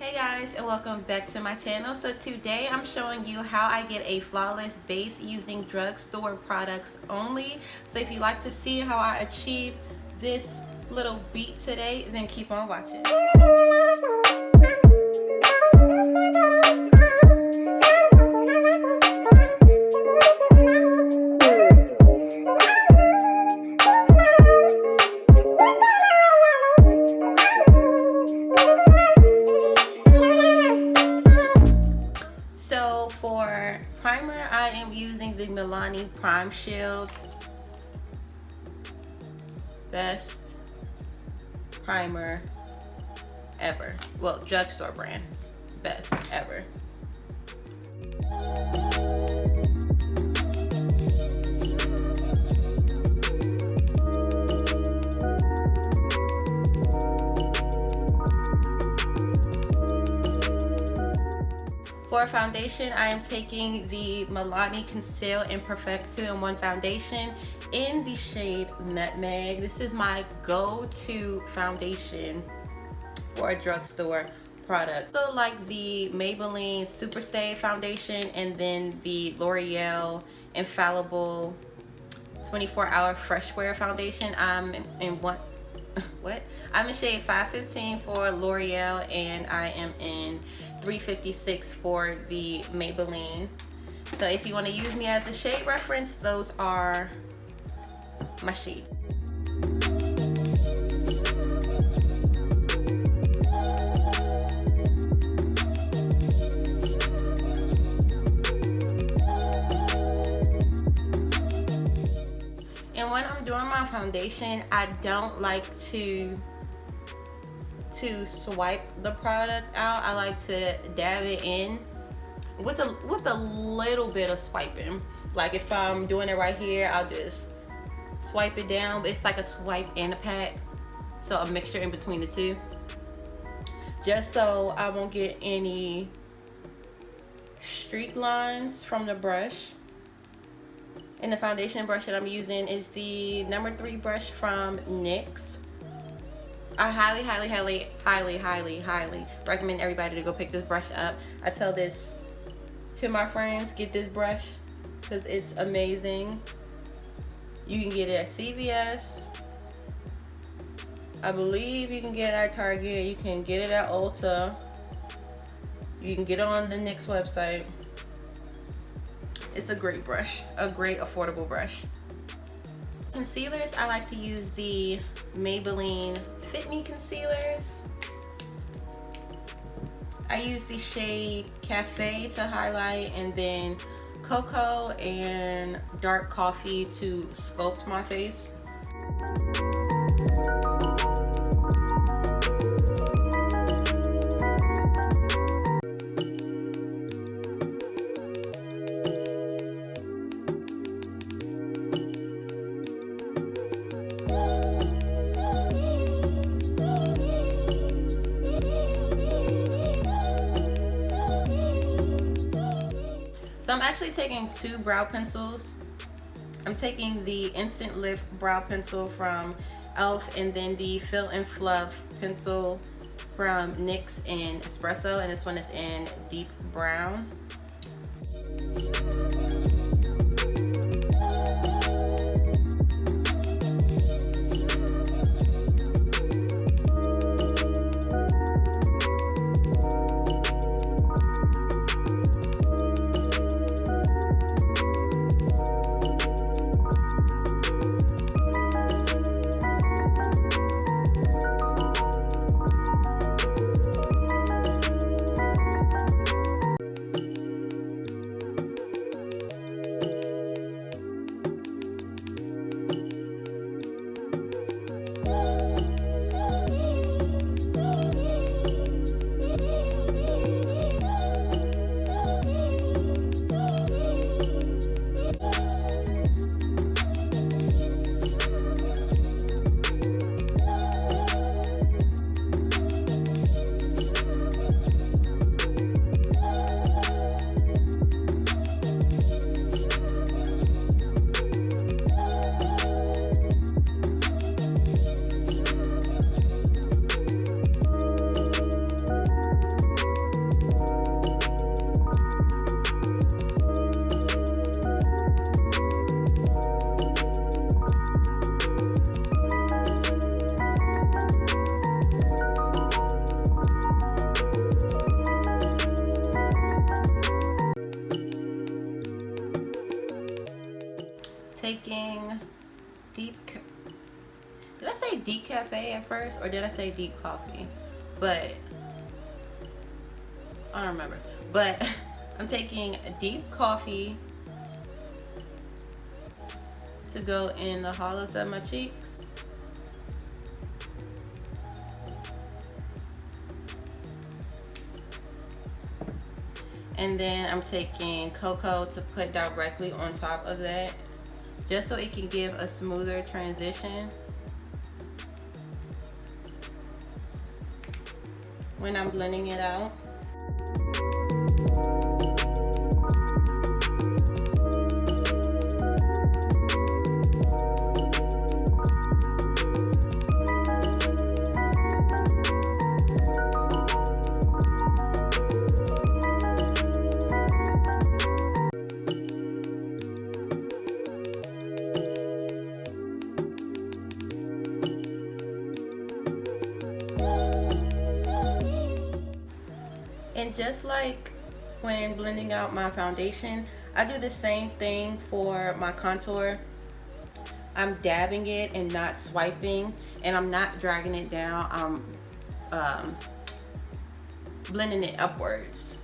Hey guys, and welcome back to my channel. So today I'm showing you how I get a flawless base using drugstore products only. So if you'd like to see how I achieve this little beat today, then keep on watching. For primer, I am using the Milani Prime Shield. Best primer ever. Well, drugstore brand. Best ever. For foundation, I am taking the Milani Conceal and Perfect 2-in-1 foundation in the shade Nutmeg. This is my go-to foundation for a drugstore product. So like the Maybelline Superstay foundation and then the L'Oreal Infallible 24-hour Fresh Wear foundation. I'm in I'm in shade 515 for L'Oreal, and I am in 356 for the Maybelline. So if you want to use me as a shade reference, those are my shades. And when I'm doing my foundation, I don't like to swipe the product out. I like to dab it in with a little bit of swiping. Like if I'm doing it right here, I'll just swipe it down. It's like a swipe and a pat, so a mixture in between the two, just so I won't get any streak lines from the brush. And the foundation brush that I'm using is the number 3 brush from NYX. I highly recommend everybody to go pick this brush up. I tell this to my friends, get this brush because it's amazing. You can get it at CVS. I believe you can get it at Target. You can get it at Ulta. You can get it on the NYX website. It's a great brush, a great affordable brush. Concealers, I like to use the Maybelline Fit Me concealers. I use the shade Cafe to highlight, and then Cocoa and Dark Coffee to sculpt my face. So I'm actually taking 2 brow pencils. I'm taking the Instant Lift brow pencil from e.l.f. and then the Fill and Fluff pencil from NYX and Espresso, and this one is in deep brown. taking did I say deep cafe at first, or did I say deep coffee? But I don't remember. But I'm taking deep coffee to go in the hollows of my cheeks. And then I'm taking cocoa to put directly on top of that, just so it can give a smoother transition when I'm blending it out. And just like when blending out my foundation, I do the same thing for my contour. I'm dabbing it and not swiping, and I'm not dragging it down. I'm blending it upwards.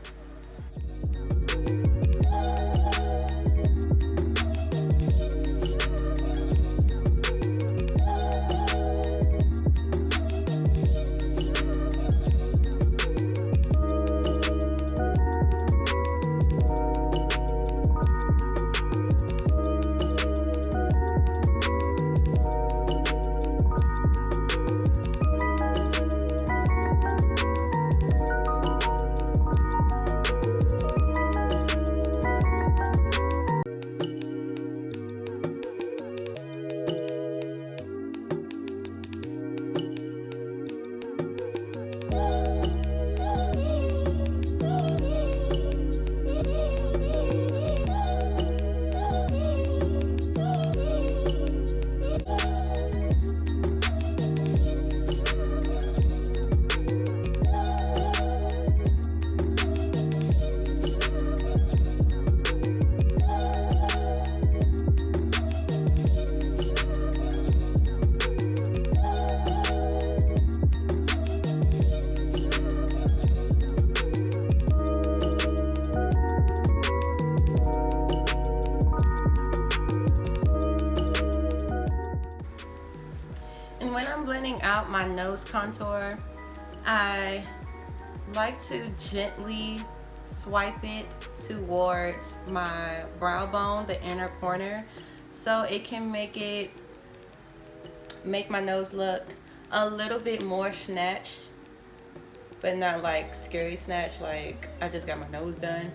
And when I'm blending out my nose contour, I like to gently swipe it towards my brow bone, the inner corner, so it can make my nose look a little bit more snatched, but not like scary snatch, like I just got my nose done.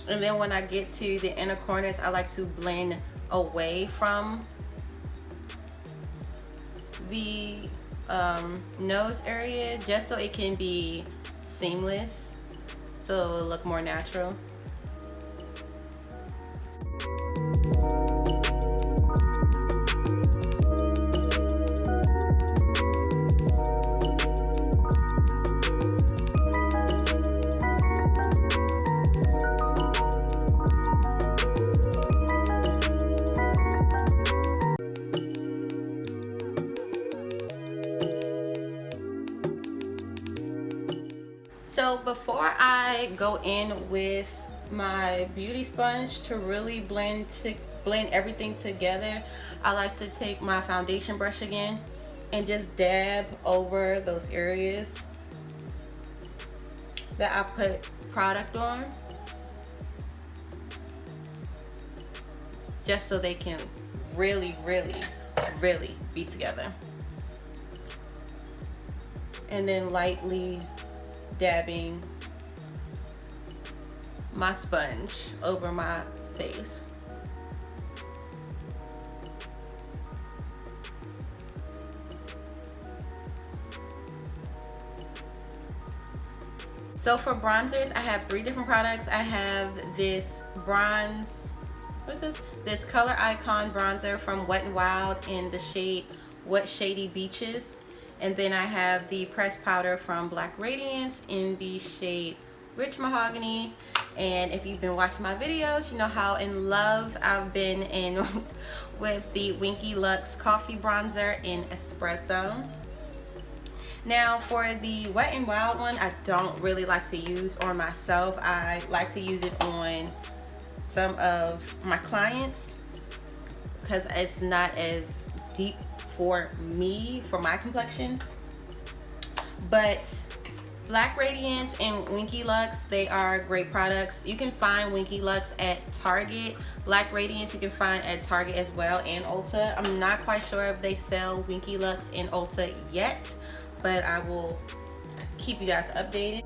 And then when I get to the inner corners, I like to blend away from the nose area, just so it can be seamless, so it'll look more natural. So before I go in with my beauty sponge to really blend everything together, I like to take my foundation brush again and just dab over those areas that I put product on, just so they can really be together. And then lightly dabbing my sponge over my face. So for bronzers, I have 3 different products. I have this bronze what's this? This Color Icon bronzer from Wet n Wild in the shade What Shady Beaches. And then I have the pressed powder from Black Radiance in the shade Rich Mahogany. And if you've been watching my videos, you know how in love I've been in with the Winky Luxe Coffee Bronzer in Espresso. Now for the Wet n Wild one, I don't really like to use on myself. I like to use it on some of my clients because it's not as deep for me, for my complexion. But Black Radiance and Winky Luxe, they are great products. You can find Winky Luxe at Target. Black Radiance you can find at Target as well, and Ulta. I'm not quite sure if they sell Winky Luxe in Ulta yet, but I will keep you guys updated.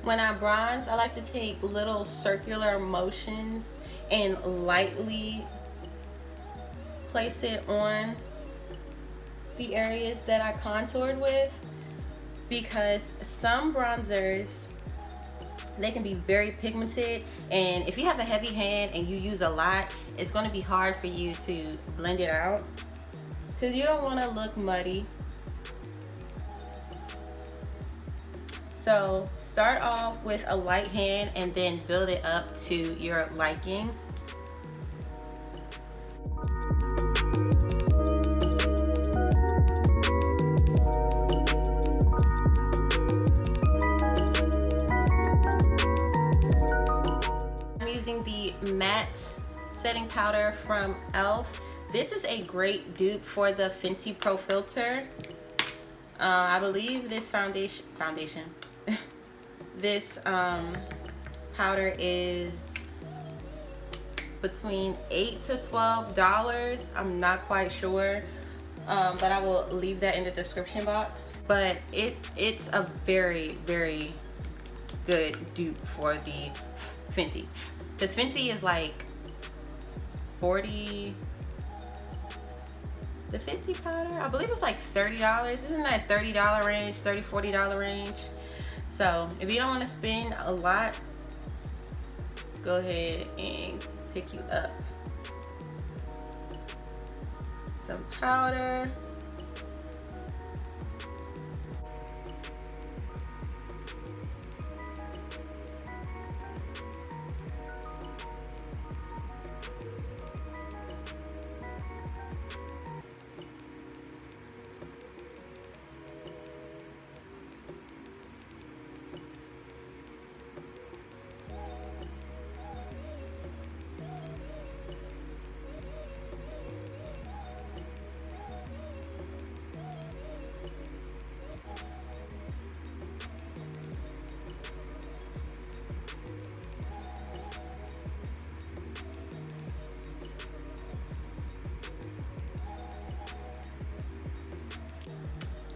When I bronze, I like to take little circular motions and lightly place it on the areas that I contoured with, because some bronzers, they can be very pigmented, and if you have a heavy hand and you use a lot, it's going to be hard for you to blend it out because you don't want to look muddy. So start off with a light hand and then build it up to your liking. I'm using the matte setting powder from e.l.f. This is a great dupe for the Fenty Pro Filter. I believe this foundation this powder is between $8 to $12. I'm not quite sure, but I will leave that in the description box. But it's a very, very good dupe for the Fenty, because Fenty is like 40. The Fenty powder, I believe it's like $30. Isn't that $30 range, $30, $40 range? So if you don't want to spend a lot, go ahead and pick you up some powder.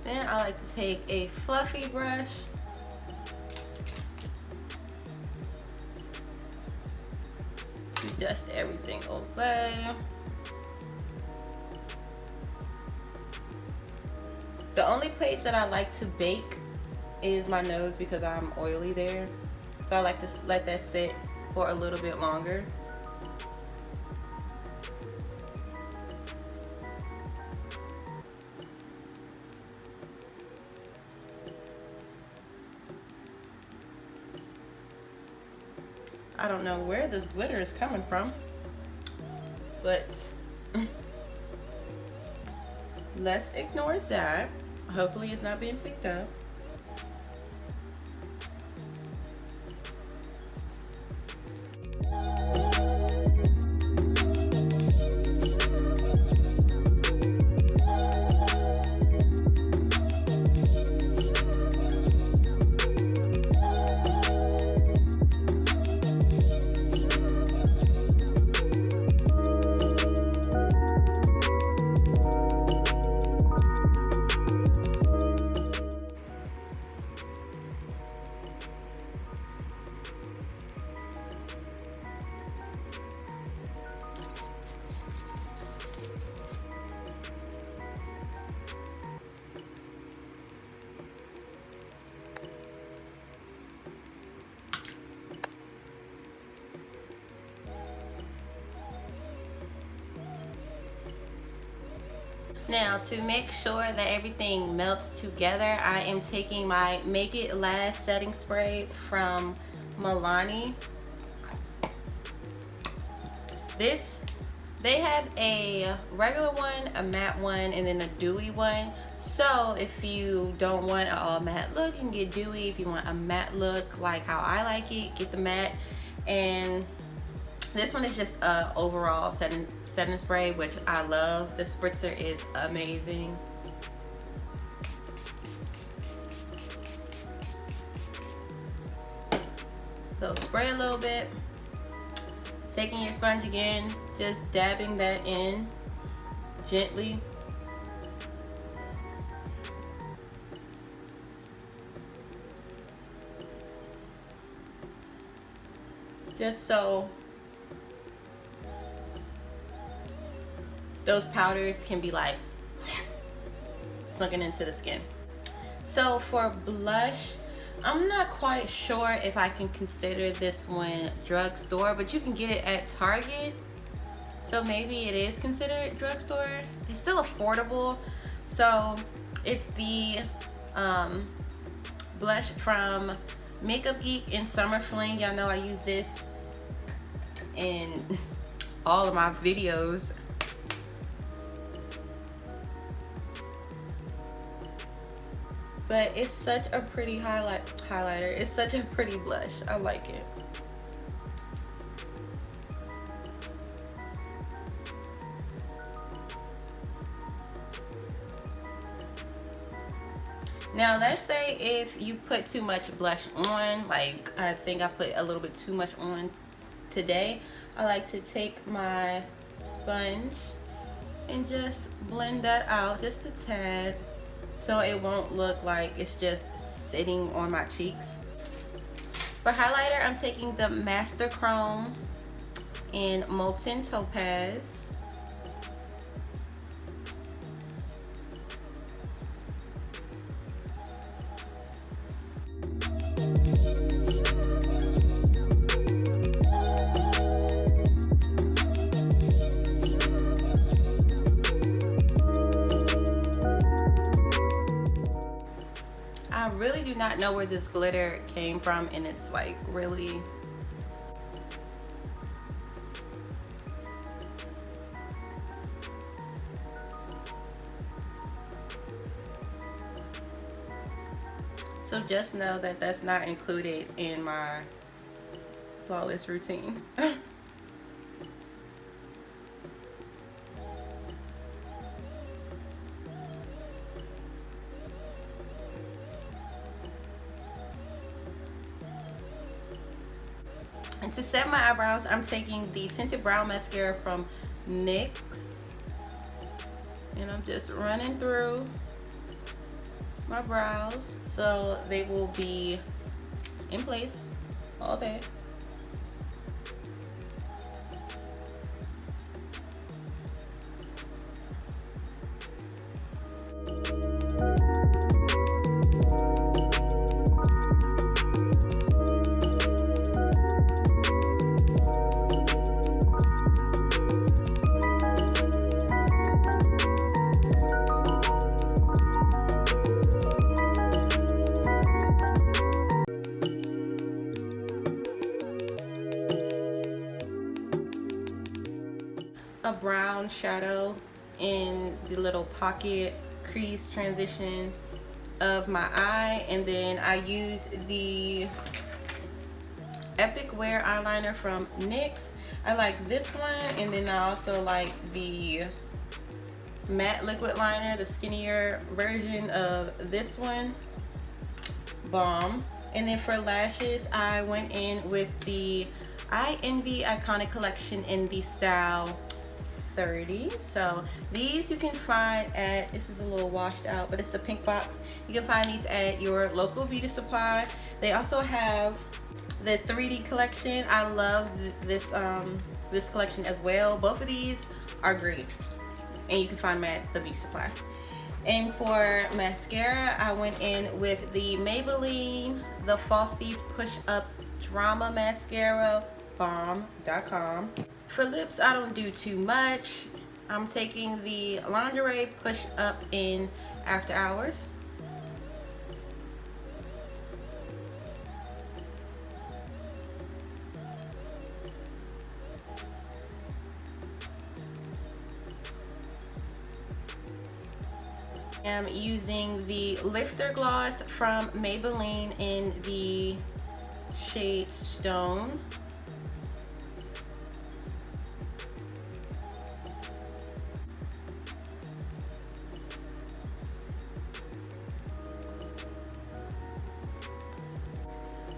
Then I like to take a fluffy brush to dust everything away. The only place that I like to bake is my nose because I'm oily there. So I like to let that sit for a little bit longer. I don't know where this glitter is coming from, but let's ignore that. Hopefully it's not being picked up. Now, to make sure that everything melts together, I am taking my Make It Last setting spray from Milani. They have a regular one, a matte one, and then a dewy one. So if you don't want an all matte look, you can get dewy. If you want a matte look like how I like it, get the matte. And this one is just a overall setting spray, which I love. The spritzer is amazing. So spray a little bit, taking your sponge again, just dabbing that in gently. Just so those powders can be like sunken into the skin. So for blush, I'm not quite sure if I can consider this one drugstore, but you can get it at Target. So maybe it is considered drugstore. It's still affordable. So it's the blush from MakeupGeek in Summer Fling. Y'all know I use this in all of my videos. But it's such a pretty highlighter. It's such a pretty blush. I like it. Now let's say if you put too much blush on, like I think I put a little bit too much on today, I like to take my sponge and just blend that out just a tad, so it won't look like it's just sitting on my cheeks. For highlighter, I'm taking the Master Chrome in Molten Topaz. I really do not know where this glitter came from, and it's like really so just know that that's not included in my flawless routine. And to set my eyebrows, I'm taking the Tinted Brow Mascara from NYX. And I'm just running through my brows so they will be in place all day. A brown shadow in the little pocket crease transition of my eye, and then I use the Epic Wear eyeliner from NYX. I like this one, and then I also like the matte liquid liner, the skinnier version of this one. Bomb. And then for lashes, I went in with the Ienvy Iconic Collection in the style 30. So these you can find at, this is a little washed out, but it's the pink box. You can find these at your local beauty supply. They also have the 3D collection. I love this this collection as well. Both of these are great, and you can find them at the beauty supply. And for mascara, I went in with the Maybelline, the Falsies Push Up Drama Mascara, bomb.com. For lips, I don't do too much. I'm taking the Lingerie Push Up in After Hours. I'm using the Lifter Gloss from Maybelline in the shade Stone.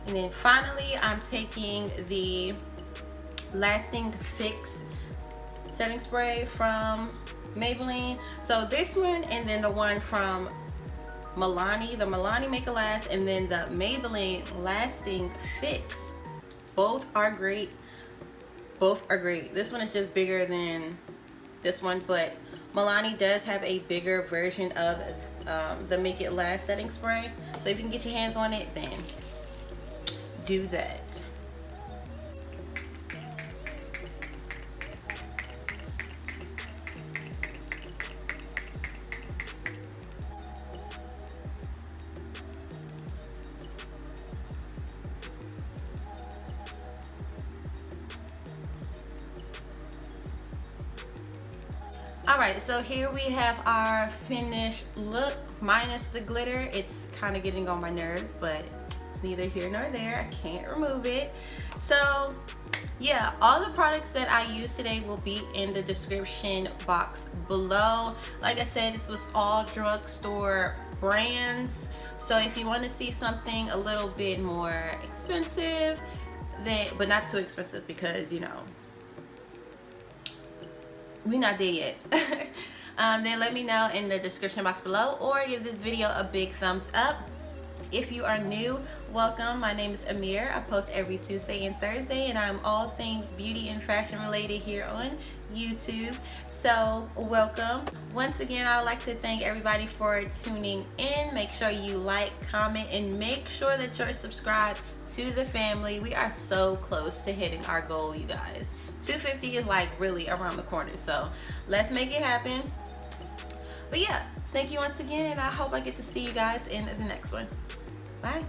And then finally, I'm taking the Lasting Fix setting spray from Maybelline. So this one, and then the one from Milani, the Milani Make It Last, and then the Maybelline Lasting Fix. Both are great. Both are great. This one is just bigger than this one, but Milani does have a bigger version of the Make It Last setting spray. So if you can get your hands on it, then do that. Alright, so here we have our finished look minus the glitter. It's kind of getting on my nerves, but it's neither here nor there. I can't remove it. So yeah, all the products that I use today will be in the description box below. Like I said, this was all drugstore brands. So if you want to see something a little bit more expensive, then, but not too expensive, because you know, we're not there yet. Then let me know in the description box below, or give this video a big thumbs up. If you are new, welcome. My name is Amir. I post every Tuesday and Thursday, and I'm all things beauty and fashion related here on YouTube. So welcome. Once again, I would like to thank everybody for tuning in. Make sure you like, comment, and make sure that you're subscribed to the family. We are so close to hitting our goal, you guys. 250 is like really around the corner, so let's make it happen. But yeah, thank you once again, and I hope I get to see you guys in the next one. Bye.